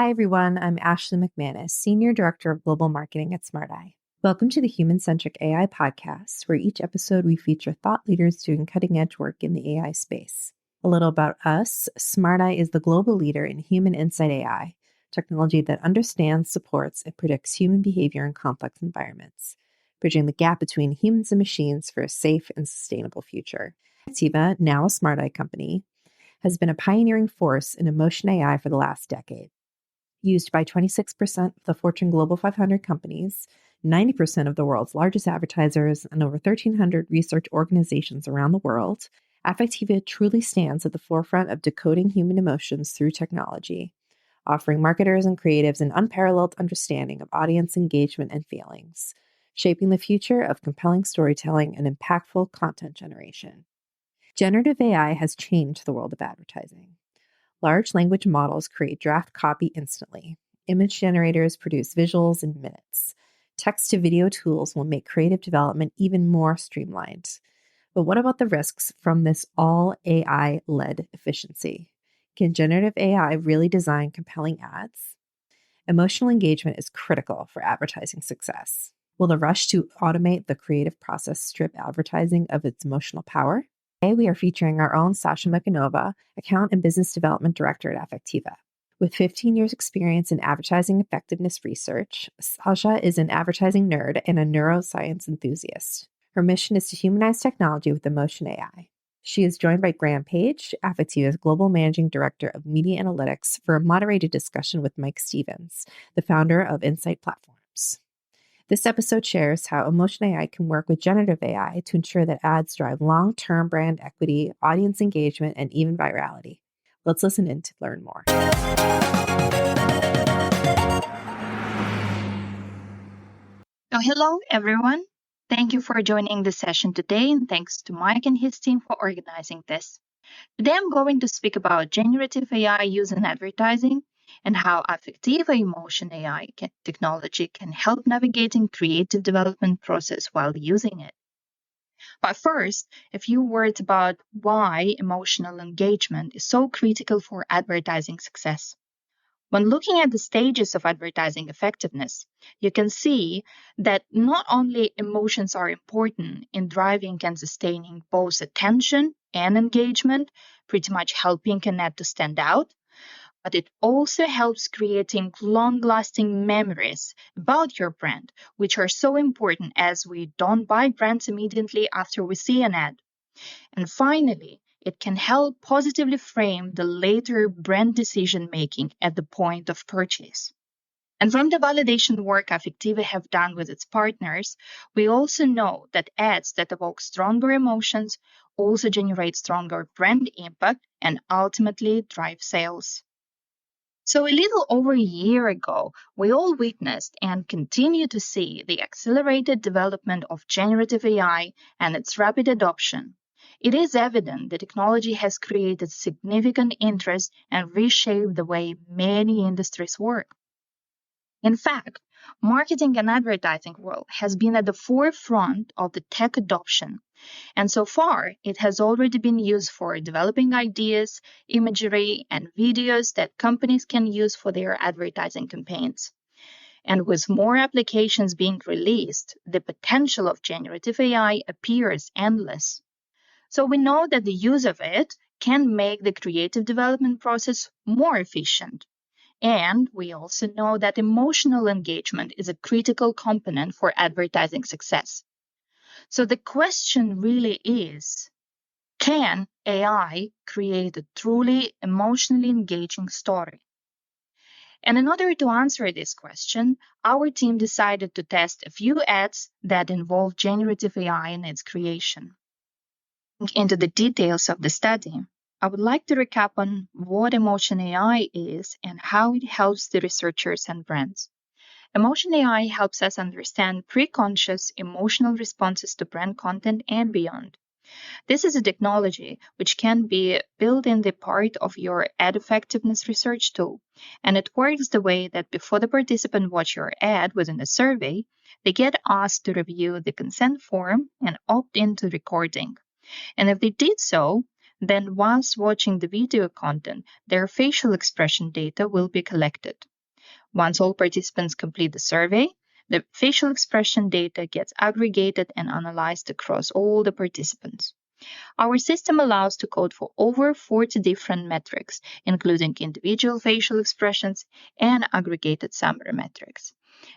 Hi, everyone. I'm Ashley McManus, Senior Director of Global Marketing at SmartEye. Welcome to the Human-Centric AI podcast, where each episode we feature thought leaders doing cutting-edge work in the AI space. A little about us. SmartEye is the global leader in human insight AI, technology that understands, supports, and predicts human behavior in complex environments, bridging the gap between humans and machines for a safe and sustainable future. Affectiva, now a SmartEye company, has been a pioneering force in emotion AI for the last decade. Used by 26% of the Fortune Global 500 companies, 90% of the world's largest advertisers, and over 1,300 research organizations around the world, Affectiva truly stands at the forefront of decoding human emotions through technology, offering marketers and creatives an unparalleled understanding of audience engagement and feelings, shaping the future of compelling storytelling and impactful content generation. Generative AI has changed the world of advertising. Large language models create draft copy instantly. Image generators produce visuals in minutes. Text-to-video tools will make creative development even more streamlined. But what about the risks from this all AI-led efficiency? Can generative AI really design compelling ads? Emotional engagement is critical for advertising success. Will the rush to automate the creative process strip advertising of its emotional power? Today, we are featuring our own Sasha Mekanova, Account and Business Development Director at Affectiva. With 15 years' experience in advertising effectiveness research, Sasha is an advertising nerd and a neuroscience enthusiast. Her mission is to humanize technology with emotion AI. She is joined by Graham Page, Affectiva's Global Managing Director of Media Analytics, for a moderated discussion with Mike Stevens, the founder of Insight Platforms. This episode shares how emotion AI can work with generative AI to ensure that ads drive long-term brand equity, audience engagement, and even virality. Let's listen in to learn more. Hello, everyone. Thank you for joining the session today, and thanks to Mike and his team for organizing this. Today, I'm going to speak about generative AI used in advertising and how Affectiva Emotion AI technology can help navigating creative development process while using it. But first, a few words about why emotional engagement is so critical for advertising success. When looking at the stages of advertising effectiveness, you can see that not only emotions are important in driving and sustaining both attention and engagement, pretty much helping an ad to stand out, but it also helps creating long-lasting memories about your brand, which are so important as we don't buy brands immediately after we see an ad. And finally, it can help positively frame the later brand decision-making at the point of purchase. And from the validation work Affectiva have done with its partners, we also know that ads that evoke stronger emotions also generate stronger brand impact and ultimately drive sales. So a little over a year ago, we all witnessed and continue to see the accelerated development of generative AI and its rapid adoption. It is evident the technology has created significant interest and reshaped the way many industries work. In fact, marketing and advertising world has been at the forefront of the tech adoption, and so far it has already been used for developing ideas, imagery, and videos that companies can use for their advertising campaigns. And with more applications being released, the potential of generative AI appears endless. So we know that the use of it can make the creative development process more efficient. And we also know that emotional engagement is a critical component for advertising success. So the question really is, can AI create a truly emotionally engaging story? And in order to answer this question, our team decided to test a few ads that involve generative AI in its creation. Into the details of the study, I would like to recap on what Emotion AI is and how it helps the researchers and brands. Emotion AI helps us understand pre-conscious emotional responses to brand content and beyond. This is a technology which can be built in the part of your ad effectiveness research tool, and it works the way that before the participant watch your ad within a survey, they get asked to review the consent form and opt into recording. And if they did so, then whilst watching the video content, their facial expression data will be collected. Once all participants complete the survey, the facial expression data gets aggregated and analyzed across all the participants. Our system allows to code for over 40 different metrics, including individual facial expressions and aggregated summary metrics.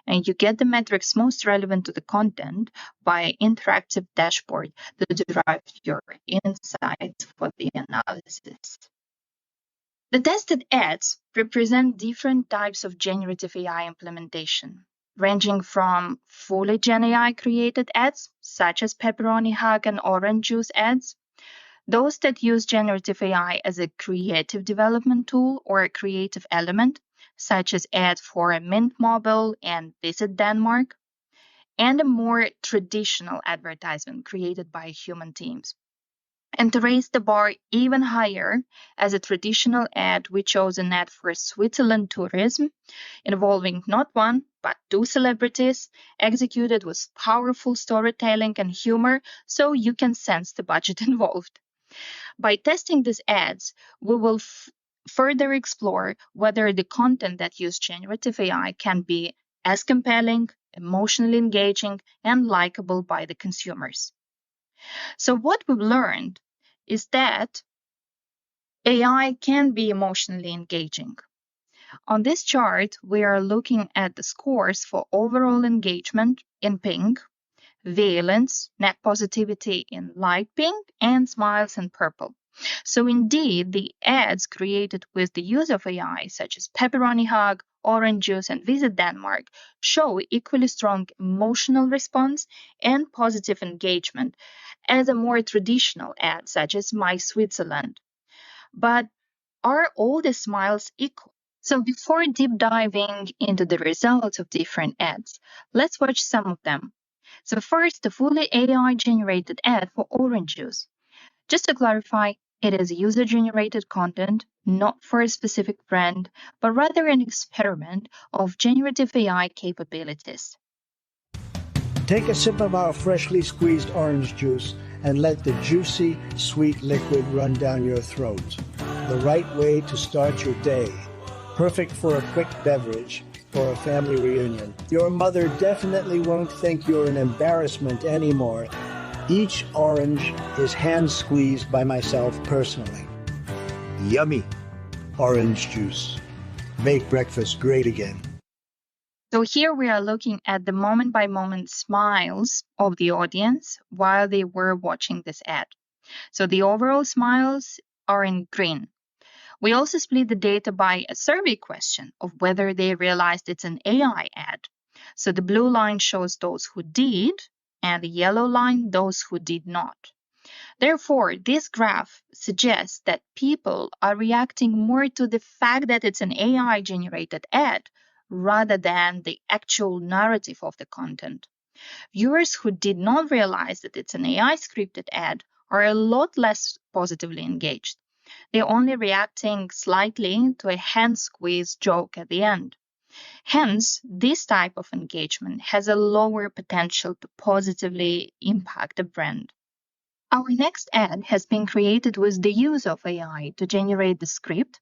And you get the metrics most relevant to the content via interactive dashboard that derive your insights for the analysis. The tested ads represent different types of generative AI implementation, ranging from fully Gen AI created ads, such as pepperoni hug and orange juice ads, those that use generative AI as a creative development tool or a creative element, such as ads for a Mint Mobile and Visit Denmark, and a more traditional advertisement created by human teams. And to raise the bar even higher, as a traditional ad, we chose an ad for Switzerland tourism, involving not one, but two celebrities, executed with powerful storytelling and humor, so you can sense the budget involved. By testing these ads, we will further explore whether the content that uses generative AI can be as compelling, emotionally engaging, and likable by the consumers. So what we've learned is that AI can be emotionally engaging. On this chart, we are looking at the scores for overall engagement in pink, valence, net positivity in light pink, and smiles in purple. So indeed, the ads created with the use of AI, such as Pepperoni Hug, Orange Juice, and Visit Denmark, show equally strong emotional response and positive engagement as a more traditional ad, such as My Switzerland. But are all the smiles equal? So before deep diving into the results of different ads, let's watch some of them. So first, the fully AI-generated ad for orange juice. Just to clarify, it is user-generated content, not for a specific brand, but rather an experiment of generative AI capabilities. Take a sip of our freshly squeezed orange juice and let the juicy, sweet liquid run down your throat. The right way to start your day. Perfect for a quick beverage or a family reunion. Your mother definitely won't think you're an embarrassment anymore. Each orange is hand-squeezed by myself personally. Yummy orange juice. Make breakfast great again. So here we are looking at the moment-by-moment smiles of the audience while they were watching this ad. So the overall smiles are in green. We also split the data by a survey question of whether they realized it's an AI ad. So the blue line shows those who did, and the yellow line those who did not. Therefore, this graph suggests that people are reacting more to the fact that it's an AI-generated ad rather than the actual narrative of the content. Viewers who did not realize that it's an AI-scripted ad are a lot less positively engaged. They're only reacting slightly to a hand squeeze joke at the end. Hence, this type of engagement has a lower potential to positively impact the brand. Our next ad has been created with the use of AI to generate the script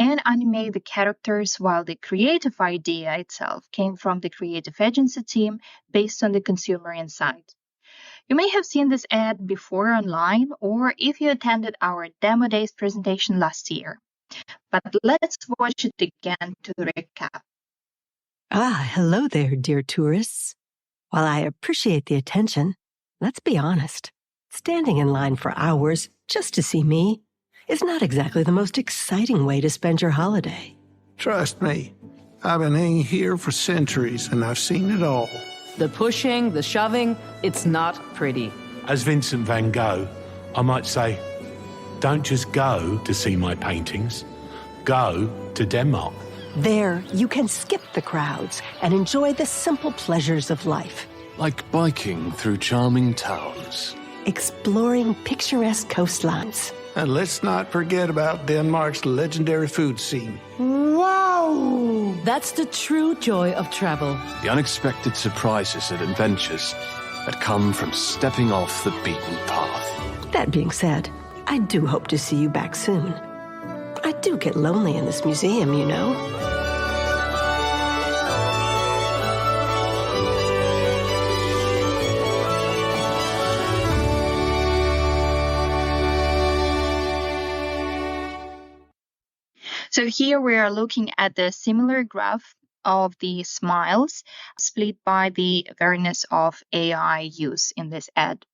and animate the characters, while the creative idea itself came from the creative agency team based on the consumer insight. You may have seen this ad before online, or if you attended our Demo Days presentation last year. But let's watch it again to recap. Hello there, dear tourists. While I appreciate the attention, let's be honest. Standing in line for hours just to see me is not exactly the most exciting way to spend your holiday. Trust me, I've been hanging here for centuries and I've seen it all. The pushing, the shoving, it's not pretty. As Vincent van Gogh, I might say, don't just go to see my paintings, go to Denmark. There, you can skip the crowds and enjoy the simple pleasures of life. Like biking through charming towns. Exploring picturesque coastlines. And let's not forget about Denmark's legendary food scene. Wow! That's the true joy of travel. The unexpected surprises and adventures that come from stepping off the beaten path. That being said, I do hope to see you back soon. I do get lonely in this museum, you know. So here we are looking at the similar graph of the smiles split by the awareness of AI use in this ad.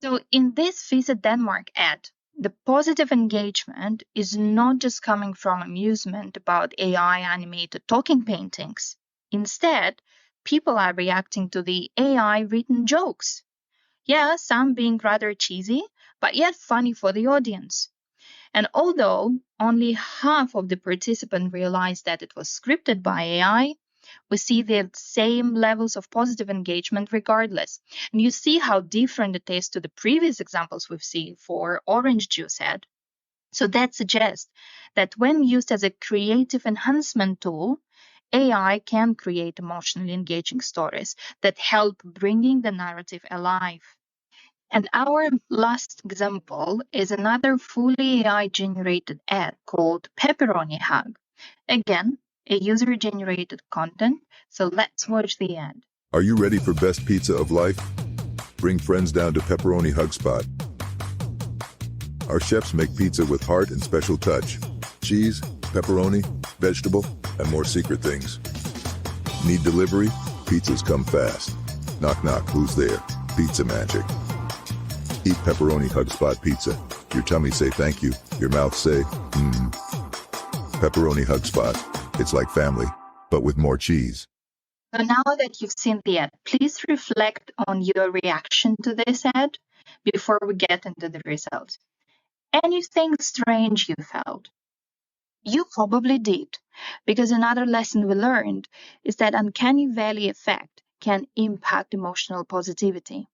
So in this Visit Denmark ad, the positive engagement is not just coming from amusement about AI animated talking paintings. Instead, people are reacting to the AI written jokes. Yeah, some being rather cheesy, but yet funny for the audience. And although only half of the participants realized that it was scripted by AI, we see the same levels of positive engagement regardless. And you see how different it is to the previous examples we've seen for orange juice ad. So that suggests that when used as a creative enhancement tool, AI can create emotionally engaging stories that help bringing the narrative alive. And our last example is another fully AI-generated ad called Pepperoni Hug. Again, a user-generated content, so let's watch the ad. Are you ready for best pizza of life? Bring friends down to Pepperoni Hug Spot. Our chefs make pizza with heart and special touch. Cheese, pepperoni, vegetable, and more secret things. Need delivery? Pizzas come fast. Knock knock, who's there? Pizza magic. Eat Pepperoni Hug Spot pizza. Your tummy say thank you. Your mouth say, mmm. Pepperoni Hug Spot. It's like family, but with more cheese. So now that you've seen the ad, please reflect on your reaction to this ad before we get into the results. Anything strange you felt? You probably did, because another lesson we learned is that uncanny valley effect can impact emotional positivity.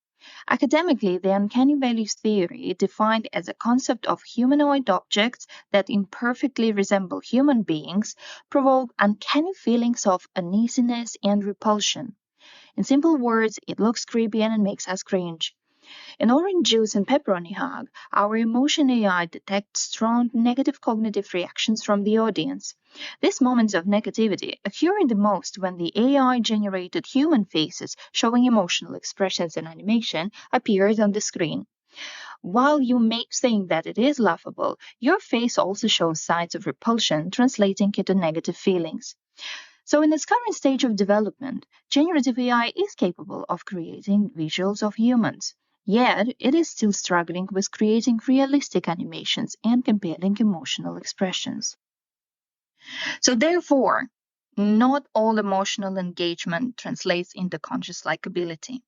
Academically, the uncanny valley theory, defined as a concept of humanoid objects that imperfectly resemble human beings, provoke uncanny feelings of uneasiness and repulsion. In simple words, it looks creepy and it makes us cringe. In orange juice and pepperoni hug, our emotion AI detects strong negative cognitive reactions from the audience. These moments of negativity occur the most when the AI-generated human faces showing emotional expressions and animation appears on the screen. While you may think that it is laughable, your face also shows signs of repulsion, translating into negative feelings. So in its current stage of development, generative AI is capable of creating visuals of humans. Yet, it is still struggling with creating realistic animations and compelling emotional expressions. So therefore, not all emotional engagement translates into conscious likability.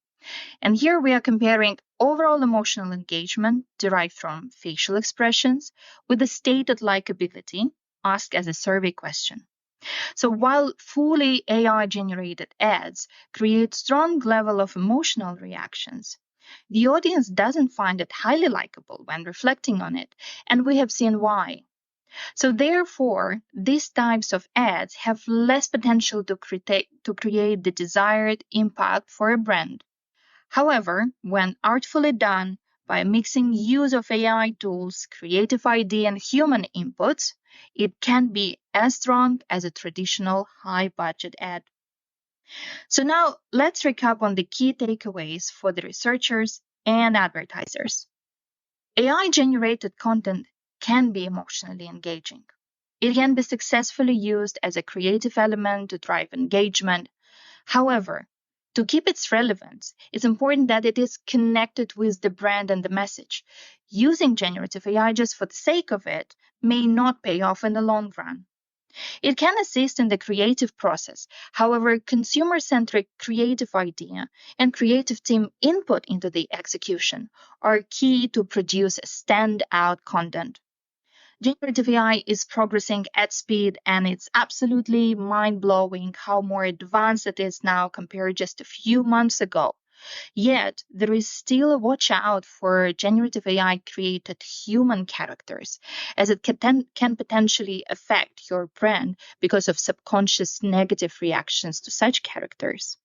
And here we are comparing overall emotional engagement derived from facial expressions with the stated likability asked as a survey question. So while fully AI-generated ads create strong level of emotional reactions, the audience doesn't find it highly likable when reflecting on it, and we have seen why. So therefore, these types of ads have less potential to create the desired impact for a brand. However, when artfully done by mixing use of AI tools, creative idea, and human inputs, it can be as strong as a traditional high-budget ad. So now let's recap on the key takeaways for the researchers and advertisers. AI-generated content can be emotionally engaging. It can be successfully used as a creative element to drive engagement. However, to keep its relevance, it's important that it is connected with the brand and the message. Using generative AI just for the sake of it may not pay off in the long run. It can assist in the creative process. However, consumer-centric creative idea and creative team input into the execution are key to produce standout content. Generative AI is progressing at speed, and it's absolutely mind-blowing how more advanced it is now compared just a few months ago. Yet, there is still a watch out for generative AI created human characters, as it can potentially affect your brand because of subconscious negative reactions to such characters.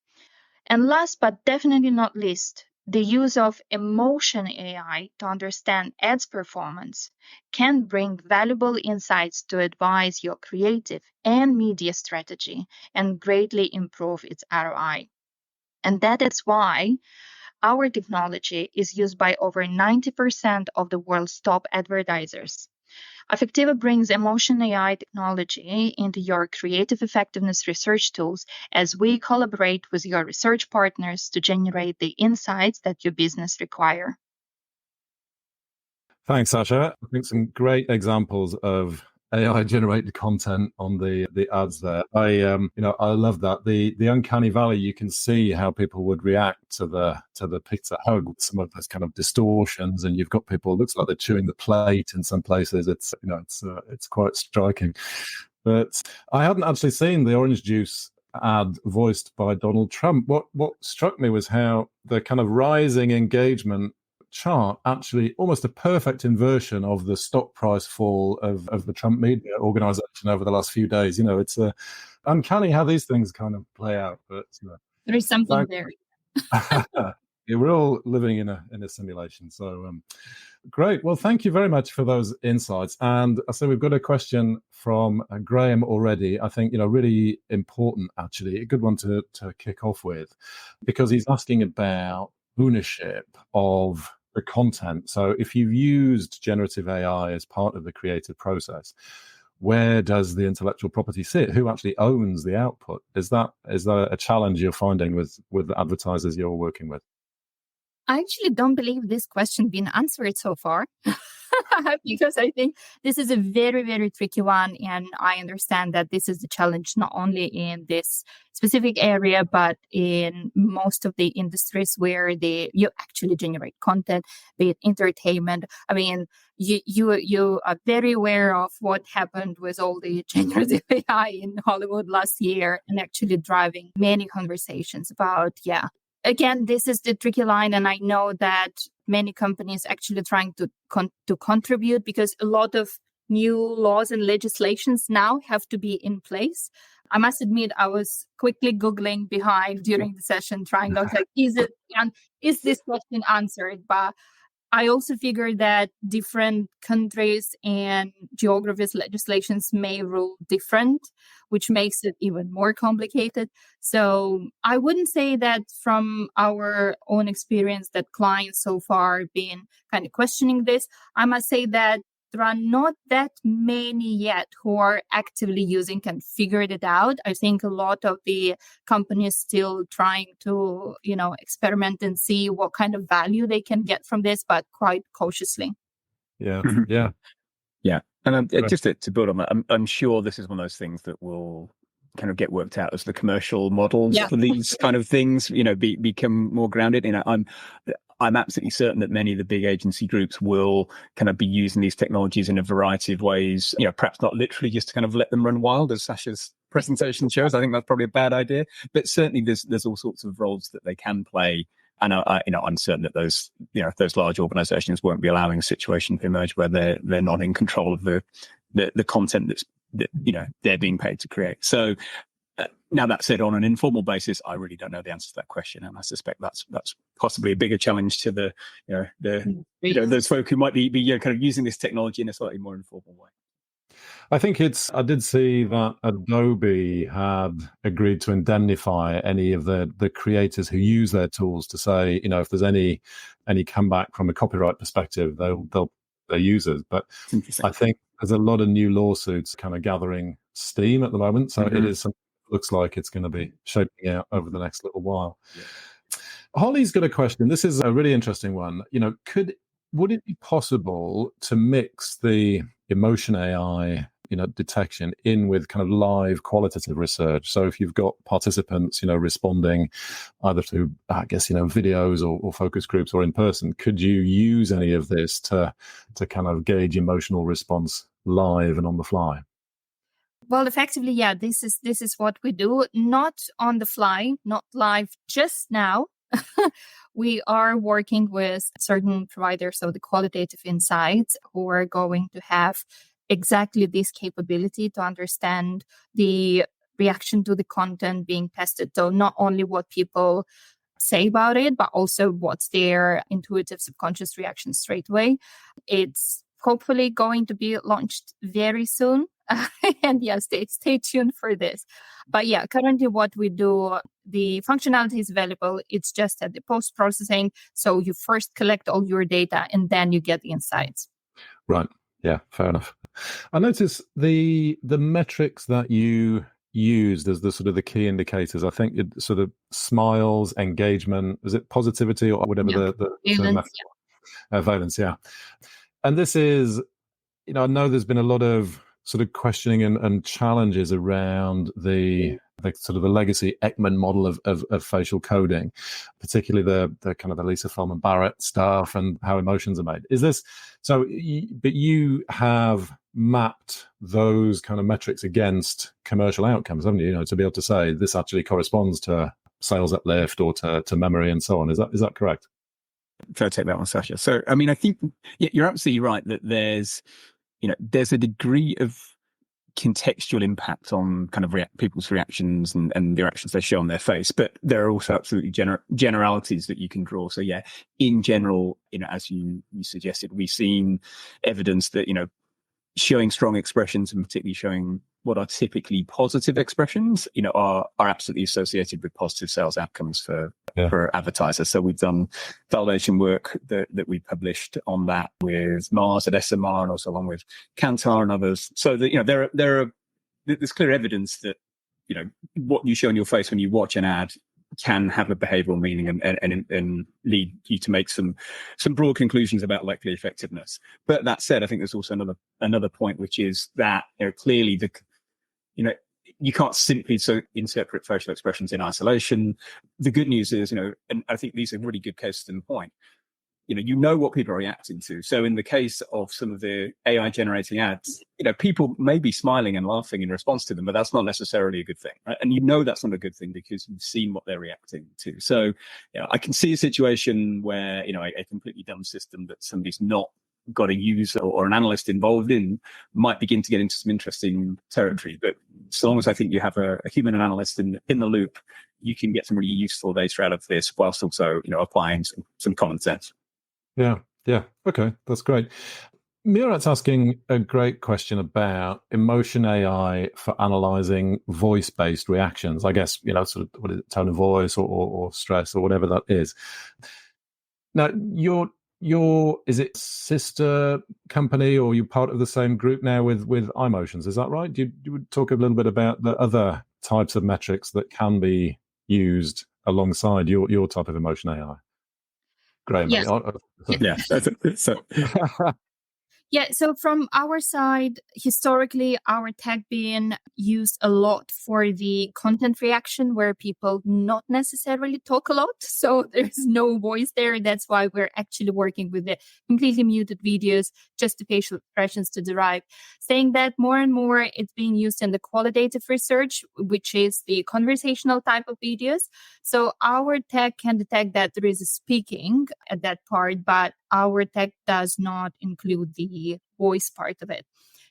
And last but definitely not least, the use of emotion AI to understand ads performance can bring valuable insights to advise your creative and media strategy and greatly improve its ROI. And that is why our technology is used by over 90% of the world's top advertisers. Affectiva brings emotion AI technology into your creative effectiveness research tools as we collaborate with your research partners to generate the insights that your business require. Thanks, Sasha. I think some great examples of AI generated content on the ads there. I love that. The uncanny valley, you can see how people would react to the pizza hug with some of those kind of distortions, and you've got people, it looks like they're chewing the plate in some places. It's quite striking. But I hadn't actually seen the orange juice ad voiced by Donald Trump. What struck me was how the kind of rising engagement chart actually almost a perfect inversion of the stock price fall of the Trump media organization over the last few days. It's uncanny how these things kind of play out. But there is something there. We're all living in a simulation. So great. Well, thank you very much for those insights. And so we've got a question from Graham already. I think really important, actually, a good one to kick off with, because he's asking about ownership of the content. So if you've used generative AI as part of the creative process, where does the intellectual property sit? Who actually owns the output? Is that a challenge you're finding with the advertisers you're working with? I actually don't believe this question been answered so far. Because I think this is a very, very tricky one. And I understand that this is a challenge not only in this specific area, but in most of the industries where you actually generate content, be it entertainment. I mean, you are very aware of what happened with all the generative AI in Hollywood last year, and actually driving many conversations about, Again, this is the tricky line, and I know that many companies actually trying to contribute, because a lot of new laws and legislations now have to be in place. I must admit, I was quickly Googling behind during the session, trying to is this question answered? But I also figure that different countries and geographies legislations may rule different, which makes it even more complicated. So I wouldn't say that from our own experience that clients so far been kind of questioning this. I must say that there are not that many yet who are actively using and figured it out. I think a lot of the companies still trying to, experiment and see what kind of value they can get from this, but quite cautiously. Yeah. And just to build on that, I'm sure this is one of those things that will kind of get worked out as the commercial models for these kind of things, become more grounded. I'm absolutely certain that many of the big agency groups will kind of be using these technologies in a variety of ways, perhaps not literally just to kind of let them run wild, as Sasha's presentation shows. I think that's probably a bad idea, but certainly there's all sorts of roles that they can play. And I'm certain that those large organizations won't be allowing a situation to emerge where they're not in control of the content that they're being paid to create. So now, that said, on an informal basis, I really don't know the answer to that question, and I suspect that's possibly a bigger challenge to those folk who might be kind of using this technology in a slightly more informal way. I think I did see that Adobe had agreed to indemnify any of the creators who use their tools to say, if there's any comeback from a copyright perspective, they'll use it. But I think there's a lot of new lawsuits kind of gathering steam at the moment, so it is something that looks like it's going to be shaping out over the next little while. Holly's got a question. This is a really interesting one. Would it be possible to mix the emotion AI, detection in with kind of live qualitative research? So if you've got participants, responding either to, videos or focus groups or in person, could you use any of this to kind of gauge emotional response live and on the fly? Well, effectively, this is what we do. Not on the fly, not live just now. We are working with certain providers of the qualitative insights who are going to have exactly this capability to understand the reaction to the content being tested. So not only what people say about it, but also what's their intuitive subconscious reaction straight away. It's hopefully going to be launched very soon. And stay tuned for this. But currently what we do, the functionality is available. It's just at the post-processing. So you first collect all your data and then you get the insights. Right. Yeah, fair enough. I notice the metrics that you used as the sort of the key indicators. I think it sort of smiles, engagement, is it positivity or whatever the term? Valence, yeah. And this is, I know there's been a lot of sort of questioning and challenges around the sort of the legacy Ekman model of facial coding, particularly the kind of the Lisa Feldman Barrett stuff and how emotions are made. Is this so? But you have mapped those kind of metrics against commercial outcomes, haven't you? To be able to say this actually corresponds to sales uplift or to memory and so on. Is that correct? I'll take that one, Sasha. So, I mean, I think you're absolutely right that there's a degree of contextual impact on kind of people's reactions and the reactions they show on their face, but there are also absolutely generalities that you can draw. So yeah, in general, as you suggested, we've seen evidence that showing strong expressions and particularly showing what are typically positive expressions, are absolutely associated with positive sales outcomes for advertisers. So we've done validation work that we published on that with Mars at SMR and also along with Kantar and others. So that, there's clear evidence that, what you show on your face when you watch an ad can have a behavioral meaning and lead you to make some broad conclusions about likely effectiveness. But that said, I think there's also another point, which is that clearly you can't simply interpret facial expressions in isolation. The good news is, and I think these are really good cases in point, what people are reacting to. So in the case of some of the AI generating ads, people may be smiling and laughing in response to them, but that's not necessarily a good thing, right? And that's not a good thing because you've seen what they're reacting to. So I can see a situation where, a completely dumb system that somebody's not got a user or an analyst involved in might begin to get into some interesting territory. But so long as I think you have a human and analyst in the loop, you can get some really useful data out of this whilst also, applying some common sense. Yeah. Okay, that's great. Murat's asking a great question about emotion AI for analyzing voice-based reactions. I guess, sort of what is it, tone of voice or stress or whatever that is. Now, your is it sister company or you're part of the same group now with iMotions? Is that right? You would talk a little bit about the other types of metrics that can be used alongside your type of emotion AI. Graham, yes. So from our side, historically, our tech being used a lot for the content reaction where people not necessarily talk a lot. So there's no voice there. That's why we're actually working with the completely muted videos, just the facial expressions to derive. Saying that more and more it's being used in the qualitative research, which is the conversational type of videos. So our tech can detect that there is a speaking at that part, but our tech does not include the voice part of it.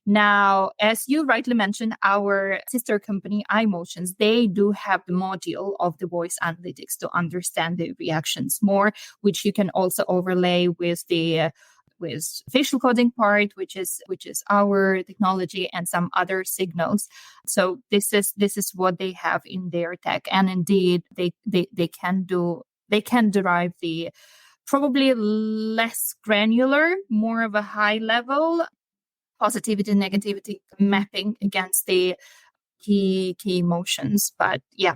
Now, as you rightly mentioned, our sister company, iMotions, they do have the module of the voice analytics to understand the reactions more, which you can also overlay with the facial coding part, which is our technology and some other signals. So this is what they have in their tech, and indeed they can derive the probably less granular, more of a high level positivity, negativity mapping against the key emotions. But yeah.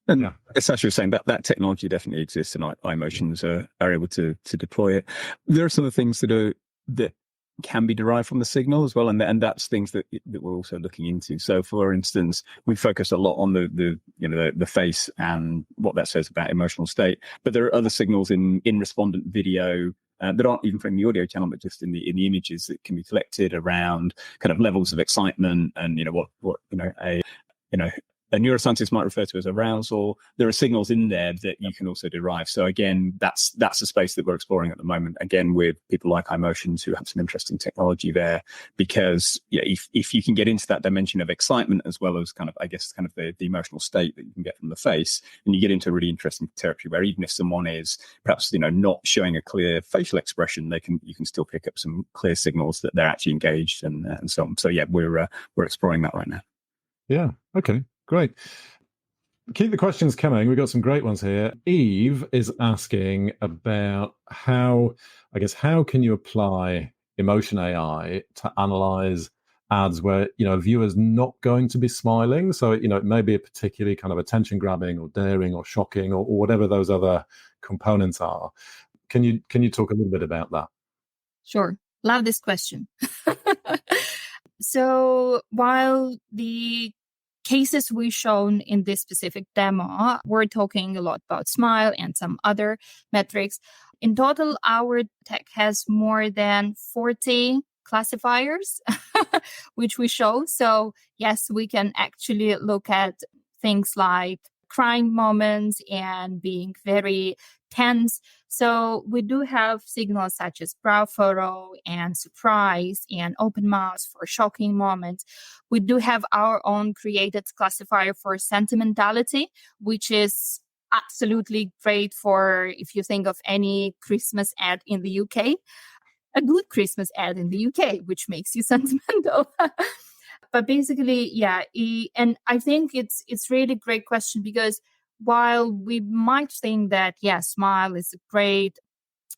And as Sasha was saying, that technology definitely exists, and iMotions are able to deploy it. There are some of the things that can be derived from the signal as well, and that's things that we're also looking into. So, for instance, we focus a lot on the face and what that says about emotional state, but there are other signals in respondent video that aren't even from the audio channel, but just in the images that can be collected around kind of levels of excitement and what a neuroscientist might refer to as arousal. There are signals in there that you can also derive. So again, that's a space that we're exploring at the moment. Again, with people like iMotions who have some interesting technology there, because if you can get into that dimension of excitement as well as the emotional state that you can get from the face, and you get into a really interesting territory where even if someone is perhaps not showing a clear facial expression, you can still pick up some clear signals that they're actually engaged and so on. So yeah, we're exploring that right now. Yeah. Okay. Great. Keep the questions coming. We've got some great ones here. Eve is asking about how can you apply emotion AI to analyze ads where, a viewer's not going to be smiling. So, it may be a particularly kind of attention grabbing or daring or shocking or whatever those other components are. Can you talk a little bit about that? Sure. Love this question. So while the cases we've shown in this specific demo, we're talking a lot about smile and some other metrics. In total, our tech has more than 40 classifiers, which we show. So yes, we can actually look at things like crying moments and being very tense. So we do have signals such as brow furrow and surprise and open mouth for shocking moments. We do have our own created classifier for sentimentality, which is absolutely great for if you think of any Christmas ad in the UK, a good Christmas ad in the UK, which makes you sentimental. But basically, yeah, and I think it's really great question because while we might think that, smile is a great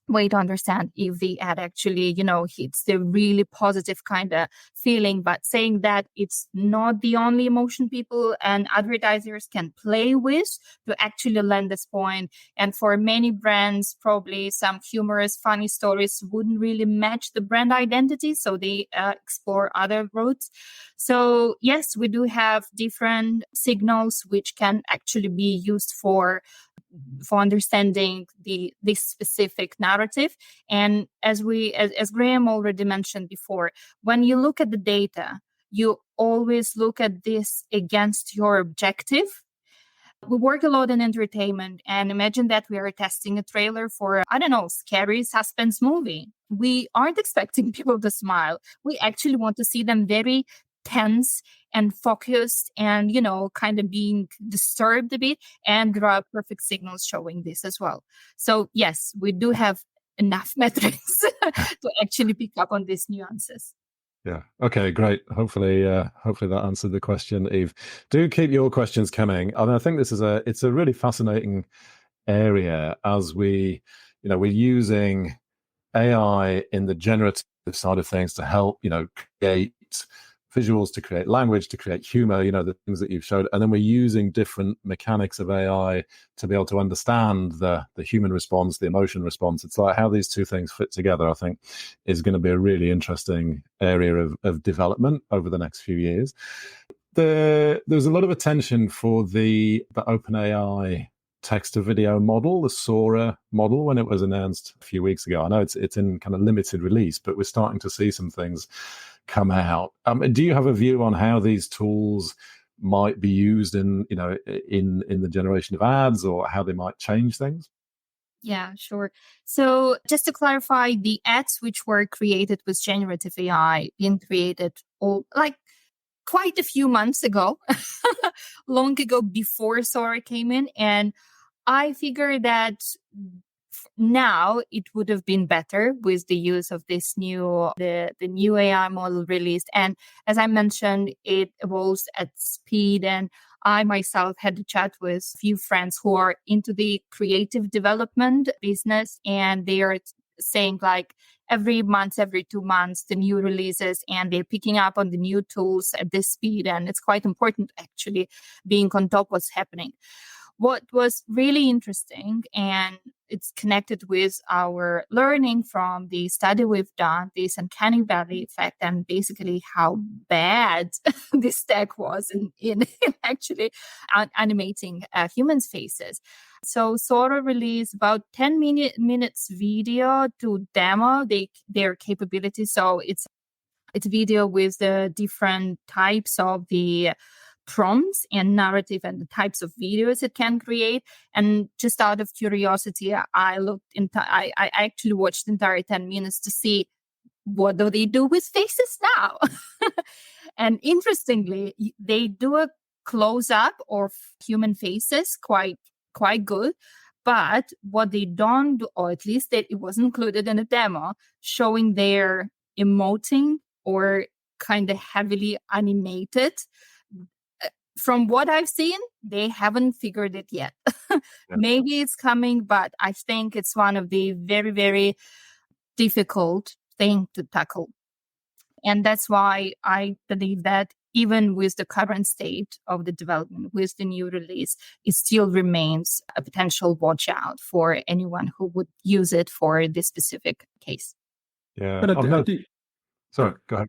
way to understand if the ad actually, hits the really positive kind of feeling, but saying that it's not the only emotion people and advertisers can play with to actually land this point. And for many brands, probably some humorous, funny stories wouldn't really match the brand identity. So they explore other routes. So yes, we do have different signals which can actually be used for understanding this specific narrative. And as Graham already mentioned before, when you look at the data, you always look at this against your objective. We work a lot in entertainment, and imagine that we are testing a trailer for, scary suspense movie. We aren't expecting people to smile. We actually want to see them very tense and focused and, kind of being disturbed a bit, and there are perfect signals showing this as well. So yes, we do have enough metrics to actually pick up on these nuances. Yeah. Okay, great. Hopefully that answered the question, Eve. Do keep your questions coming. And I think it's a really fascinating area as we're using AI in the generative side of things to help, create visuals, to create language, to create humor, the things that you've showed. And then we're using different mechanics of AI to be able to understand the human response, the emotion response. It's like how these two things fit together, I think, is going to be a really interesting area of development over the next few years. There's a lot of attention for the OpenAI text-to-video model, the Sora model, when it was announced a few weeks ago. I know it's in kind of limited release, but we're starting to see some things come out. Do you have a view on how these tools might be used in the generation of ads, or how they might change things? Yeah, sure. So just to clarify, the ads which were created with generative AI being created quite a few months ago, long ago before Sora came in, and I figure that now it would have been better with the use of this new AI model released. And as I mentioned, it evolves at speed. And I myself had a chat with a few friends who are into the creative development business, and they are saying every month, every 2 months, the new releases, and they're picking up on the new tools at this speed. And it's quite important actually being on top of what's happening. What was really interesting, and it's connected with our learning from the study we've done, this uncanny valley effect, and basically how bad this tech was in actually animating humans' faces. So Sora released about 10 minutes video to demo their capabilities. So it's video with the different types of the prompts and narrative and the types of videos it can create. And just out of curiosity, I actually watched the entire 10 minutes to see what do they do with faces now. And interestingly, they do a close up of human faces quite good. But what they don't do, or at least it was included in a demo, showing their emoting or kind of heavily animated. From what I've seen, they haven't figured it yet. Maybe it's coming, but I think it's one of the very, very difficult thing to tackle. And that's why I believe that even with the current state of the development, with the new release, it still remains a potential watch out for anyone who would use it for this specific case. Yeah. But Sorry, go ahead.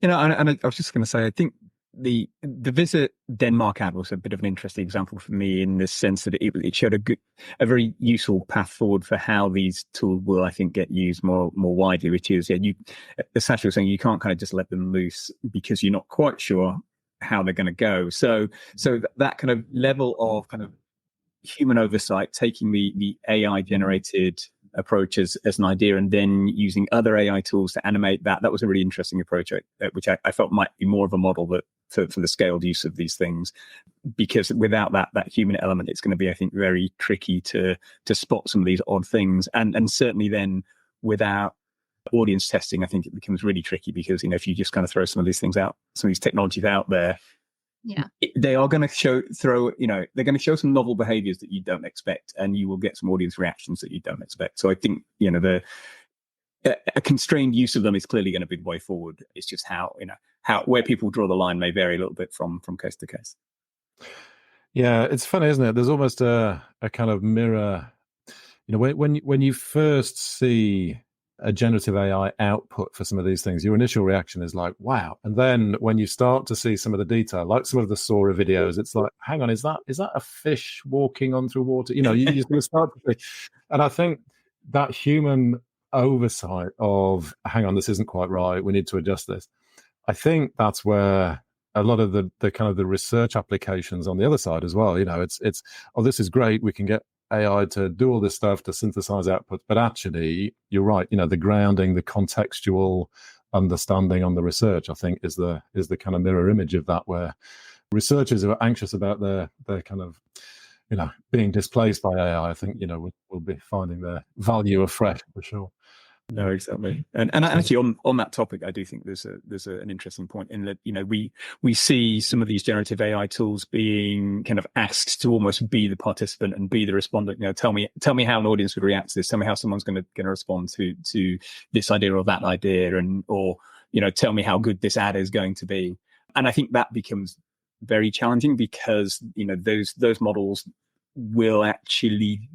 And I was just going to say, I think the Visit Denmark ad was a bit of an interesting example for me in the sense that it showed a very useful path forward for how these tools will, I think, get used more widely, which is, as Sasha was saying, you can't kind of just let them loose because you're not quite sure how they're going to go. So that kind of level of kind of human oversight, taking the AI generated approach as an idea and then using other AI tools to animate that was a really interesting approach, which I felt might be more of a model that for the scaled use of these things, because without that human element, it's going to be, I think, very tricky to spot some of these odd things. And certainly then without audience testing, I think it becomes really tricky because, if you just kind of throw some of these things out, some of these technologies out there, they are going to they're going to show some novel behaviors that you don't expect, and you will get some audience reactions that you don't expect. So I think, a constrained use of them is clearly going to be the way forward. It's just how where people draw the line may vary a little bit from case to case. Yeah, it's funny, isn't it? There's almost a kind of mirror. When you first see a generative AI output for some of these things, your initial reaction is like, wow. And then when you start to see some of the detail, like some of the Sora videos, it's like, hang on, is that a fish walking on through water? You're going to start to see. And I think that human oversight of, hang on, this isn't quite right, we need to adjust this. I think that's where a lot of the kind of the research applications on the other side as well, it's this is great, we can get AI to do all this stuff to synthesize outputs, but actually, you're right. The grounding, the contextual understanding on the research, I think, is the kind of mirror image of that, where researchers are anxious about their kind of, being displaced by AI. I think we'll be finding their value afresh for sure. No, exactly. And actually on that topic, I do think there's an interesting point in that, we see some of these generative AI tools being kind of asked to almost be the participant and be the respondent. Tell me how an audience would react to this. Tell me how someone's going to respond to this idea or that idea, or tell me how good this ad is going to be. And I think that becomes very challenging because those models will actually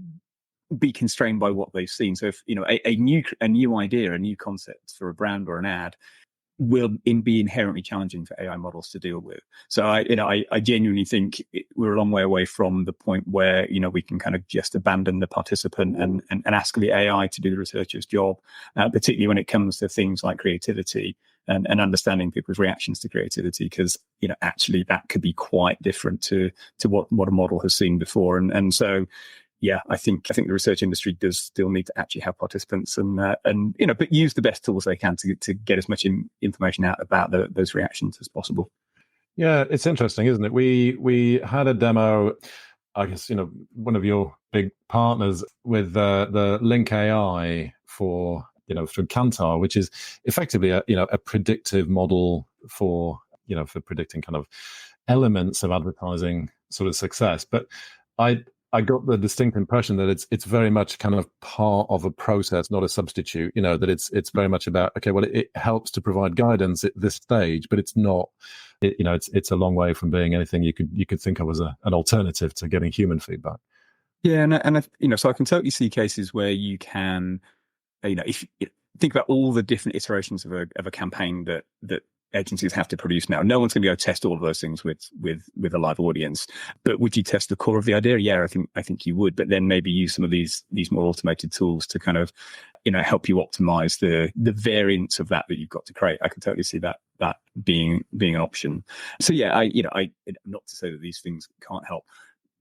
be constrained by what they've seen. So if a new idea, a new concept for a brand or an ad will be inherently challenging for AI models to deal with. So I genuinely think we're a long way away from the point where we can kind of just abandon the participant and ask the AI to do the researcher's job, particularly when it comes to things like creativity and understanding people's reactions to creativity, because actually that could be quite different to what a model has seen before. And so yeah, I think the research industry does still need to actually have participants and but use the best tools they can to get as much information out about those reactions as possible. Yeah, it's interesting, isn't it? We had a demo, I guess, one of your big partners with the Link AI for Kantar, which is effectively a predictive model for predicting kind of elements of advertising sort of success. But I got the distinct impression that it's very much kind of part of a process, not a substitute. That it's very much about, okay, well, it helps to provide guidance at this stage, but it's not. It's a long way from being anything you could think of as an alternative to getting human feedback. Yeah, and so I can totally see cases where you can, if you think about all the different iterations of a campaign that agencies have to produce now. No one's going to go test all of those things with a live audience. But would you test the core of the idea? Yeah, I think you would. But then maybe use some of these more automated tools to kind of help you optimize the variance of that you've got to create. I can totally see that being an option. So yeah, I not to say that these things can't help.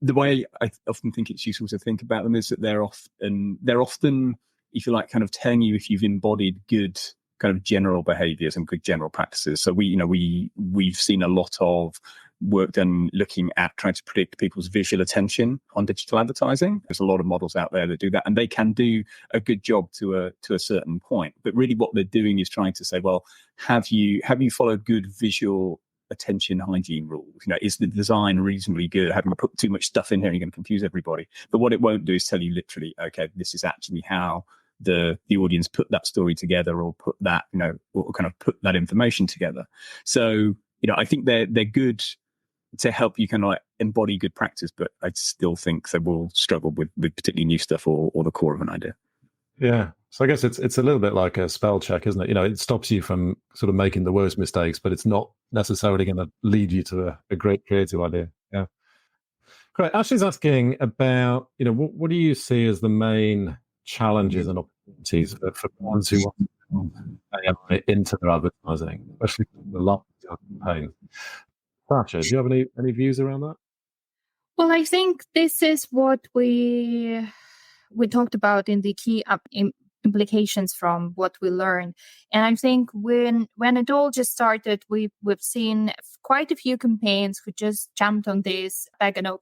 The way I often think it's useful to think about them is that they're often, if you like, kind of telling you if you've embodied good kind of general behaviors and good general practices. So we've seen a lot of work done looking at trying to predict people's visual attention on digital advertising. There's a lot of models out there that do that, and they can do a good job to a certain point. But really what they're doing is trying to say, well, have you followed good visual attention hygiene rules? Is the design reasonably good? Haven't you put too much stuff in here, you're going to confuse everybody. But what it won't do is tell you literally, okay, this is actually how the audience put that story together, or put that, or kind of put that information together. So, I think they're good to help you kind of like embody good practice, but I still think they will struggle with particularly new stuff or the core of an idea. Yeah. So I guess it's a little bit like a spell check, isn't it? It stops you from sort of making the worst mistakes, but it's not necessarily going to lead you to a great creative idea. Yeah. Great. Ashley's asking about, what do you see as the main challenges and opportunities for brands who want to build AI into their advertising, especially the large campaigns? Sasha, do you have any views around that? Well, I think this is what we talked about in the key implications from what we learned. And I think when it all just started, we've seen quite a few campaigns who just jumped on this wagon of,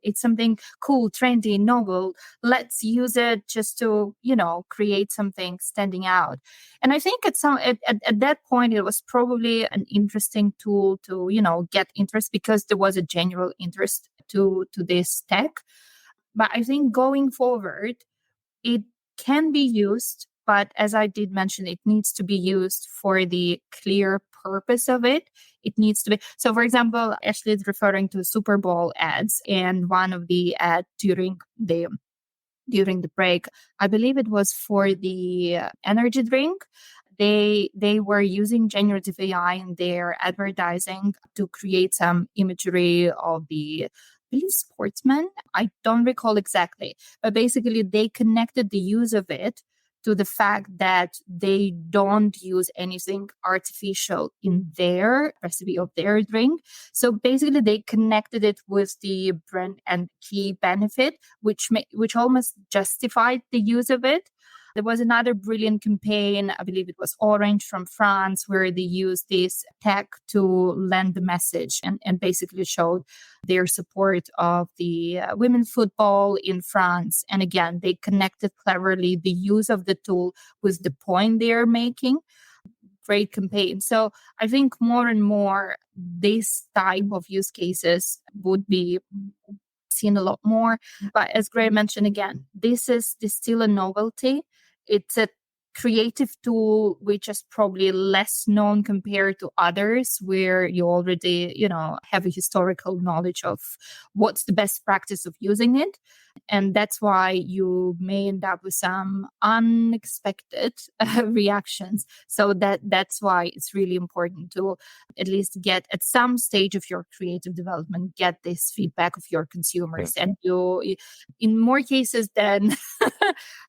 it's something cool, trendy, novel. Let's use it just to, create something standing out. And I think at that point, it was probably an interesting tool to, get interest, because there was a general interest to this tech. But I think going forward, it can be used, but as I did mention, it needs to be used for the clear purpose of it. It needs to be. So, for example, Ashley is referring to Super Bowl ads, and one of the ads during the break, I believe it was for the energy drink. They were using generative AI in their advertising to create some imagery of the, I believe, sportsman. I don't recall exactly, but basically they connected the use of it to the fact that they don't use anything artificial in their recipe of their drink. So basically they connected it with the brand and key benefit, which almost justified the use of it. There was another brilliant campaign, I believe it was Orange from France, where they used this tech to lend the message and basically showed their support of the women's football in France. And again, they connected cleverly the use of the tool with the point they're making. Great campaign. So I think more and more this type of use cases would be seen a lot more. But as Gray mentioned again, this is still a novelty. It's a creative tool which is probably less known compared to others where you already, have a historical knowledge of what's the best practice of using it. And that's why you may end up with some unexpected reactions. So that's why it's really important to at least get at some stage of your creative development, get this feedback of your consumers. And you, in more cases than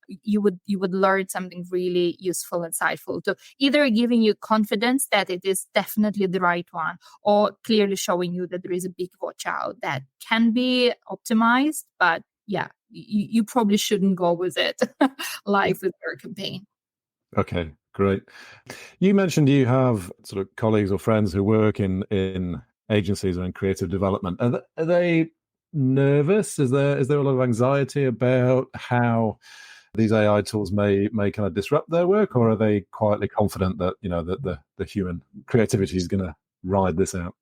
you would learn something really useful, insightful, to either giving you confidence that it is definitely the right one, or clearly showing you that there is a big watch out that can be optimized, but yeah, you probably shouldn't go with it live with your campaign. Okay, great. You mentioned you have sort of colleagues or friends who work in agencies or in creative development. Are they nervous? Is there a lot of anxiety about how these AI tools may kind of disrupt their work, or are they quietly confident that that the human creativity is going to ride this out?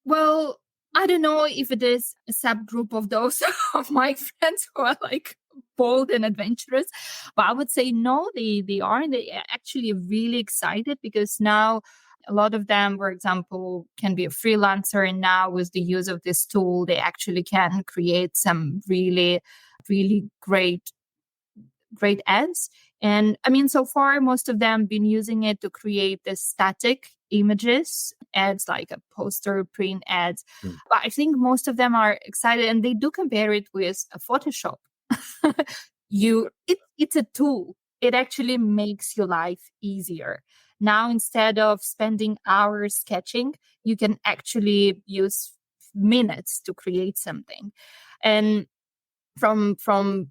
Well, I don't know if it is a subgroup of those of my friends who are like bold and adventurous, but I would say no, they are actually really excited, because now a lot of them, for example, can be a freelancer, and now with the use of this tool, they actually can create some really, really great ads. And I mean, so far, most of them been using it to create the static images, ads like a poster, print ads. But I think most of them are excited, and they do compare it with a Photoshop. It's a tool. It actually makes your life easier. Now, instead of spending hours sketching, you can actually use minutes to create something. And from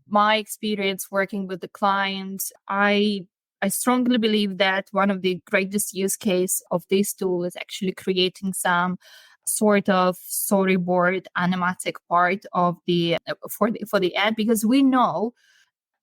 my experience working with the clients, I strongly believe that one of the greatest use case of this tool is actually creating some sort of storyboard animatic part of the for the ad, because we know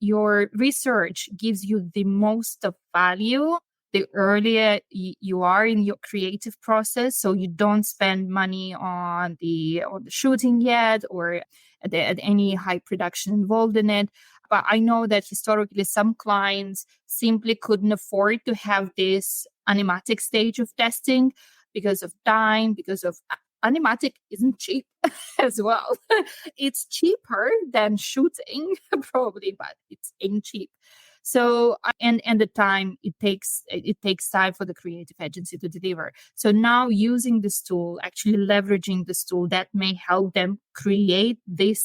your research gives you the most of value the earlier you are in your creative process, so you don't spend money on the shooting yet, or at any high production involved in it. But I know that historically some clients simply couldn't afford to have this animatic stage of testing because of time, because of animatic isn't cheap as well. It's cheaper than shooting probably, but it ain't cheap. So and the time it takes time for the creative agency to deliver. So now using this tool, actually leveraging this tool, that may help them create the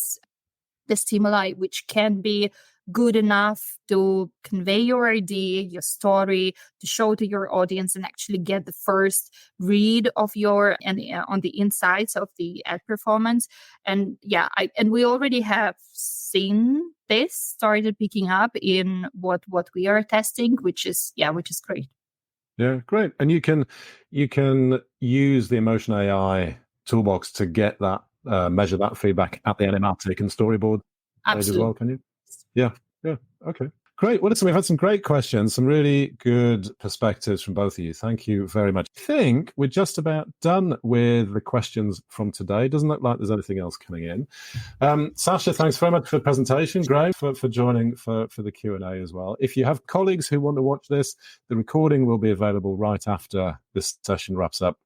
stimuli which can be good enough to convey your idea, your story, to show to your audience and actually get the first read of your on the insights of the ad performance. And we already have seen this started picking up in what we are testing, which is great. Yeah, great. And you can use the Emotion AI toolbox to get that measure that feedback at the animatic and storyboard stage as well, can you? Yeah. Okay. Great. Well, listen, we've had some great questions, some really good perspectives from both of you. Thank you very much. I think we're just about done with the questions from today. Doesn't look like there's anything else coming in. Sasha, thanks very much for the presentation. Great for joining for the Q&A as well. If you have colleagues who want to watch this, the recording will be available right after this session wraps up.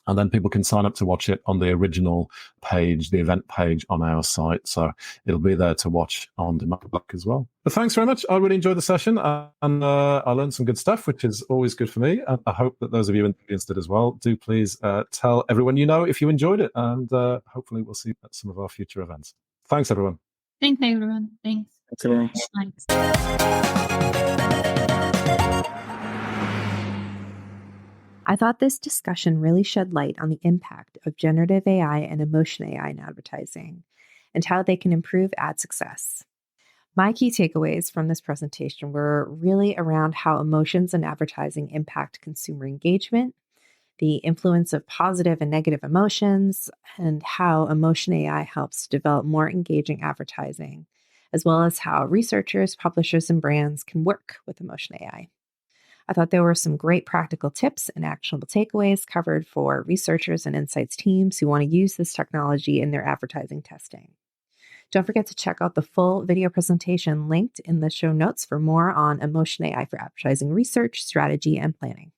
And then people can sign up to watch it on the original page, the event page on our site. So it'll be there to watch on demand as well. But thanks very much. I really enjoyed the session and I learned some good stuff, which is always good for me. And I hope that those of you in the audience did as well. Do please tell everyone you know if you enjoyed it. And hopefully we'll see you at some of our future events. Thanks, everyone. Thanks, everyone. Thanks. Thanks. I thought this discussion really shed light on the impact of generative AI and emotion AI in advertising and how they can improve ad success. My key takeaways from this presentation were really around how emotions in advertising impact consumer engagement, the influence of positive and negative emotions, and how emotion AI helps develop more engaging advertising, as well as how researchers, publishers, and brands can work with emotion AI. I thought there were some great practical tips and actionable takeaways covered for researchers and insights teams who want to use this technology in their advertising testing. Don't forget to check out the full video presentation linked in the show notes for more on emotion AI for advertising research, strategy, and planning.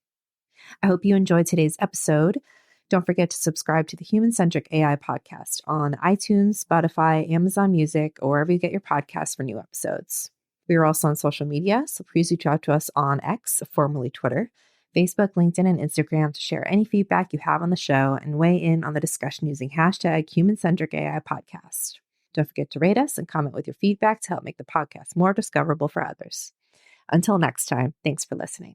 I hope you enjoyed today's episode. Don't forget to subscribe to the Human Centric AI podcast on iTunes, Spotify, Amazon Music, or wherever you get your podcasts for new episodes. We are also on social media, so please reach out to us on X, formerly Twitter, Facebook, LinkedIn, and Instagram to share any feedback you have on the show and weigh in on the discussion using hashtag Human-Centric AI Podcast. Don't forget to rate us and comment with your feedback to help make the podcast more discoverable for others. Until next time, thanks for listening.